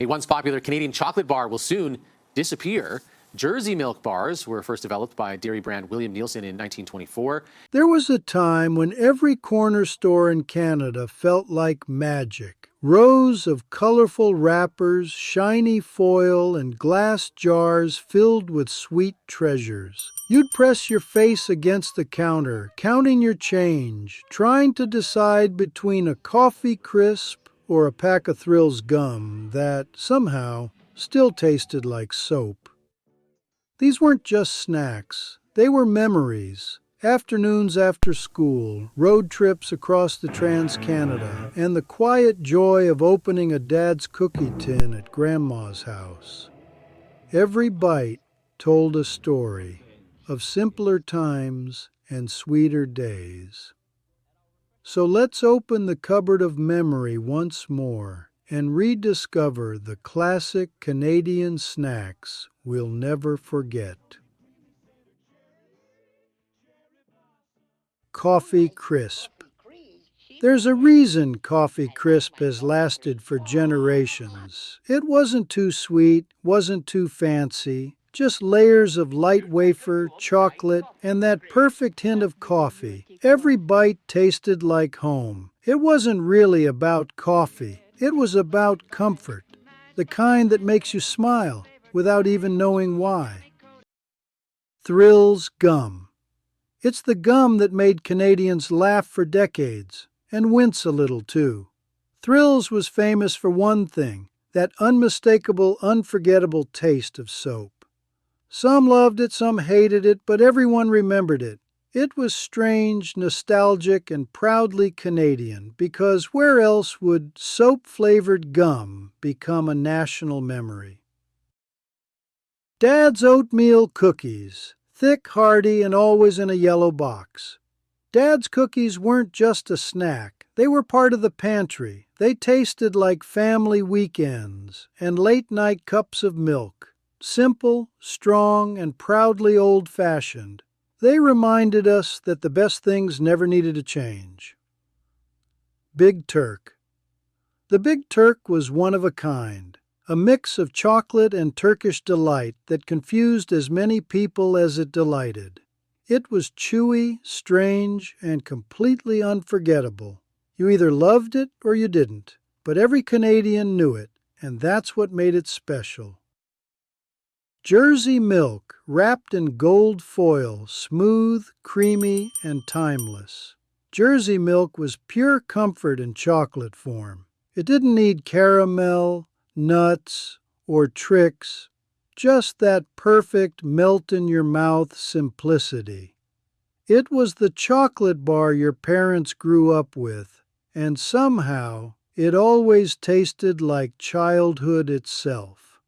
A once popular Canadian chocolate bar will soon disappear. Jersey milk bars were first developed by dairy brand William Nielsen in 1924. There was a time when every corner store in Canada felt like magic. Rows of colorful wrappers, shiny foil, and glass jars filled with sweet treasures. You'd press your face against the counter, counting your change, trying to decide between a coffee crisp or a pack of Thrills gum that, somehow, still tasted like soap. These weren't just snacks, they were memories. Afternoons after school, road trips across the Trans-Canada, and the quiet joy of opening a dad's cookie tin at Grandma's house. Every bite told a story of simpler times and sweeter days. So let's open the cupboard of memory once more and rediscover the classic Canadian snacks we'll never forget. Coffee Crisp. There's a reason Coffee Crisp has lasted for generations. It wasn't too sweet, wasn't too fancy, just layers of light wafer, chocolate, and that perfect hint of coffee. Every bite tasted like home. It wasn't really about coffee. It was about comfort, the kind that makes you smile without even knowing why. Thrills gum. It's the gum that made Canadians laugh for decades, and wince a little too. Thrills was famous for one thing, that unmistakable, unforgettable taste of soap. Some loved it, some hated it, but everyone remembered it. It was strange, nostalgic, and proudly Canadian, because where else would soap-flavored gum become a national memory? Dad's Oatmeal Cookies. Thick, hearty, and always in a yellow box. Dad's cookies weren't just a snack. They were part of the pantry. They tasted like family weekends and late-night cups of milk. Simple, strong, and proudly old-fashioned. They reminded us that the best things never needed to change. Big Turk. The Big Turk was one of a kind. A mix of chocolate and Turkish delight that confused as many people as it delighted. It was chewy, strange, and completely unforgettable. You either loved it or you didn't, but every Canadian knew it, and that's what made it special. Jersey milk, wrapped in gold foil, smooth, creamy, and timeless. Jersey milk was pure comfort in chocolate form. It didn't need caramel, nuts, or tricks, just that perfect melt-in-your-mouth simplicity. It was the chocolate bar your parents grew up with, and somehow it always tasted like childhood itself.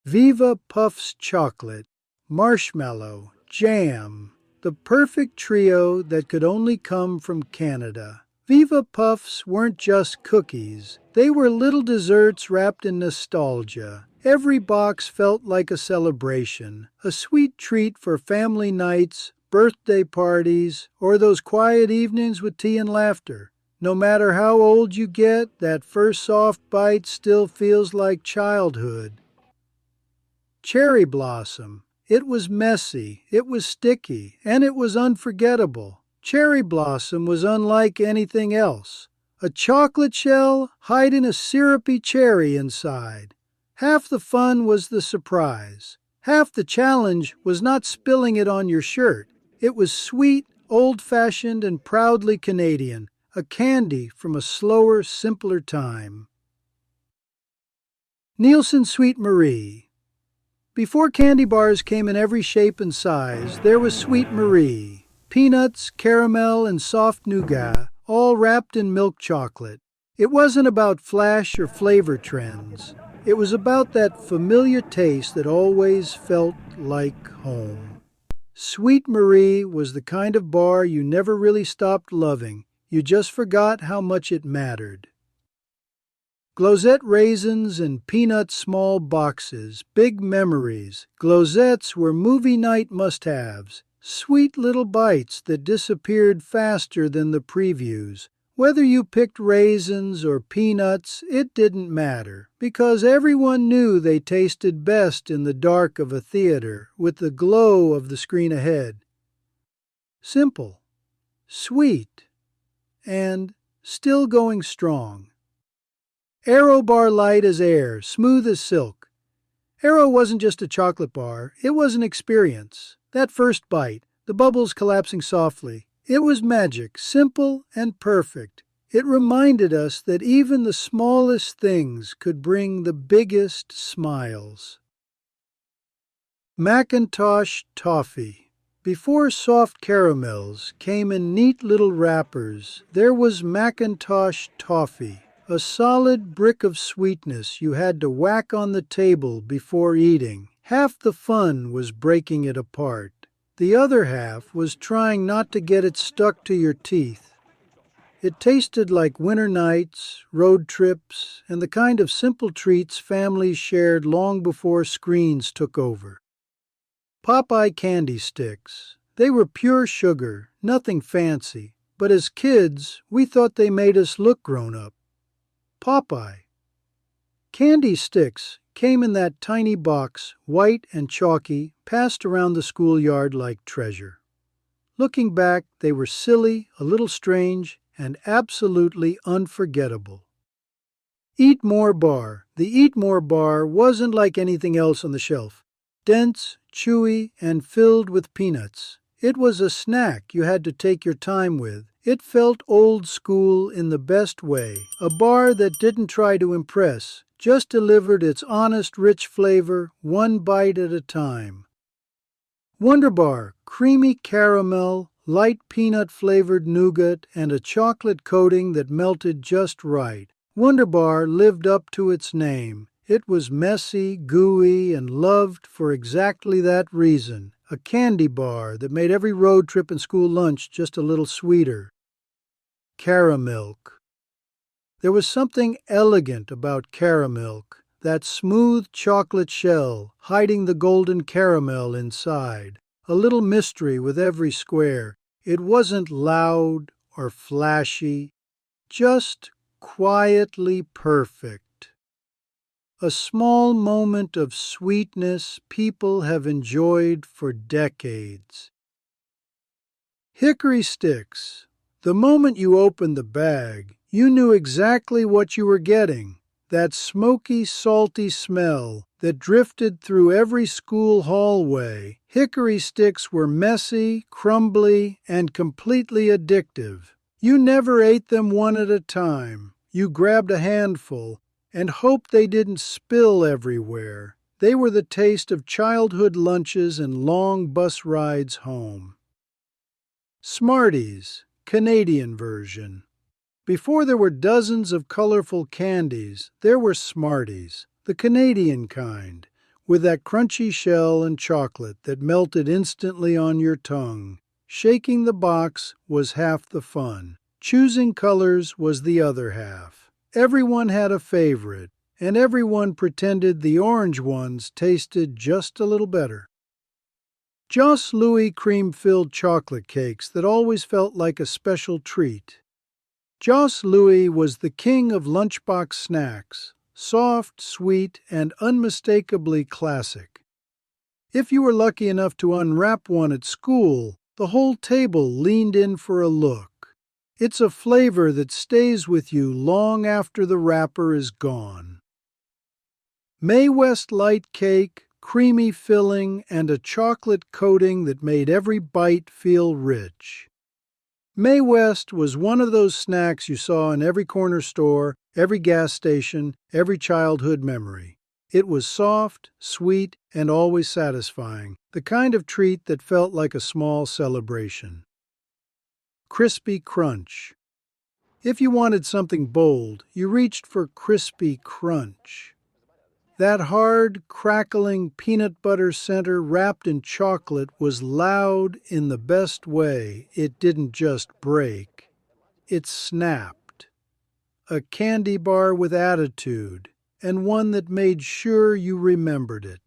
Viva Puffs chocolate, marshmallow, jam, the perfect trio that could only come from Canada. Viva Puffs weren't just cookies. They were little desserts wrapped in nostalgia. Every box felt like a celebration, a sweet treat for family nights, birthday parties, or those quiet evenings with tea and laughter. No matter how old you get, that first soft bite still feels like childhood. Cherry Blossom. It was messy, it was sticky, and it was unforgettable. Cherry Blossom was unlike anything else. A chocolate shell hiding a syrupy cherry inside. Half the fun was the surprise. Half the challenge was not spilling it on your shirt. It was sweet, old-fashioned, and proudly Canadian, a candy from a slower, simpler time. Nielsen Sweet Marie. Before candy bars came in every shape and size, there was Sweet Marie. Peanuts, caramel, and soft nougat, all wrapped in milk chocolate. It wasn't about flash or flavor trends. It was about that familiar taste that always felt like home. Sweet Marie was the kind of bar you never really stopped loving. You just forgot how much it mattered. Glosette raisins in peanut small boxes, big memories. Glosettes were movie night must-haves. Sweet little bites that disappeared faster than the previews. Whether you picked raisins or peanuts, it didn't matter, because everyone knew they tasted best in the dark of a theater with the glow of the screen ahead. Simple, sweet, and still going strong. Aero bar light as air, smooth as silk. Aero wasn't just a chocolate bar, it was an experience. That first bite, the bubbles collapsing softly, it was magic, simple and perfect. It reminded us that even the smallest things could bring the biggest smiles. Mackintosh Toffee. Before soft caramels came in neat little wrappers, there was Mackintosh Toffee, a solid brick of sweetness you had to whack on the table before eating. Half the fun was breaking it apart. The other half was trying not to get it stuck to your teeth. It tasted like winter nights, road trips, and the kind of simple treats families shared long before screens took over. Popeye candy sticks. They were pure sugar, nothing fancy, but as kids, we thought they made us look grown up. Popeye. Candy sticks came in that tiny box, white and chalky, passed around the schoolyard like treasure. Looking back, they were silly, a little strange, and absolutely unforgettable. Eat More Bar. The Eat More Bar wasn't like anything else on the shelf. Dense, chewy, and filled with peanuts. It was a snack you had to take your time with. It felt old school in the best way, a bar that didn't try to impress, just delivered its honest, rich flavor, one bite at a time. Wonder Bar, creamy caramel, light peanut-flavored nougat, and a chocolate coating that melted just right. Wonder Bar lived up to its name. It was messy, gooey, and loved for exactly that reason, a candy bar that made every road trip and school lunch just a little sweeter. Caramilk. There was something elegant about Caramilk, that smooth chocolate shell hiding the golden caramel inside, a little mystery with every square. It wasn't loud or flashy, just quietly perfect. A small moment of sweetness people have enjoyed for decades. Hickory sticks. The moment you opened the bag, you knew exactly what you were getting. That smoky, salty smell that drifted through every school hallway. Hickory sticks were messy, crumbly, and completely addictive. You never ate them one at a time. You grabbed a handful and hoped they didn't spill everywhere. They were the taste of childhood lunches and long bus rides home. Smarties, Canadian version. Before there were dozens of colorful candies, there were Smarties, the Canadian kind, with that crunchy shell and chocolate that melted instantly on your tongue. Shaking the box was half the fun. Choosing colors was the other half. Everyone had a favorite, and everyone pretended the orange ones tasted just a little better. Joss Louis cream-filled chocolate cakes that always felt like a special treat. Joss Louis was the king of lunchbox snacks, soft, sweet, and unmistakably classic. If you were lucky enough to unwrap one at school, the whole table leaned in for a look. It's a flavor that stays with you long after the wrapper is gone. Mae West light cake, creamy filling, and a chocolate coating that made every bite feel rich. Mae West was one of those snacks you saw in every corner store, every gas station, every childhood memory. It was soft, sweet, and always satisfying, the kind of treat that felt like a small celebration. Crispy Crunch. If you wanted something bold, you reached for Crispy Crunch. That hard, crackling peanut butter center wrapped in chocolate was loud in the best way. It didn't just break, it snapped. A candy bar with attitude, and one that made sure you remembered it.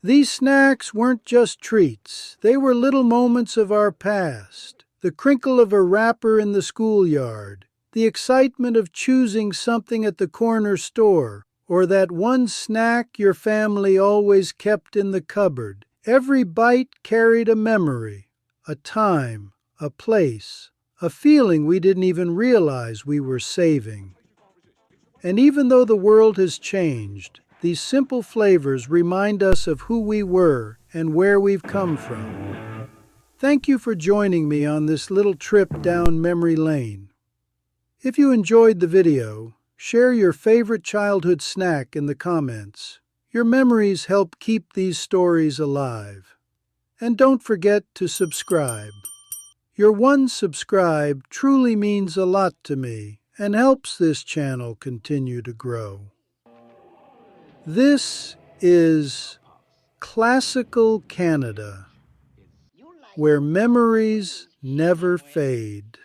These snacks weren't just treats, they were little moments of our past. the crinkle of a wrapper in the schoolyard, the excitement of choosing something at the corner store, or that one snack your family always kept in the cupboard. Every bite carried a memory, a time, a place, a feeling we didn't even realize we were saving. And even though the world has changed, these simple flavors remind us of who we were and where we've come from. Thank you for joining me on this little trip down memory lane. If you enjoyed the video, share your favorite childhood snack in the comments. Your memories help keep these stories alive. And don't forget to subscribe. Your one subscribe truly means a lot to me and helps this channel continue to grow. This is Classical Canada, where memories never fade.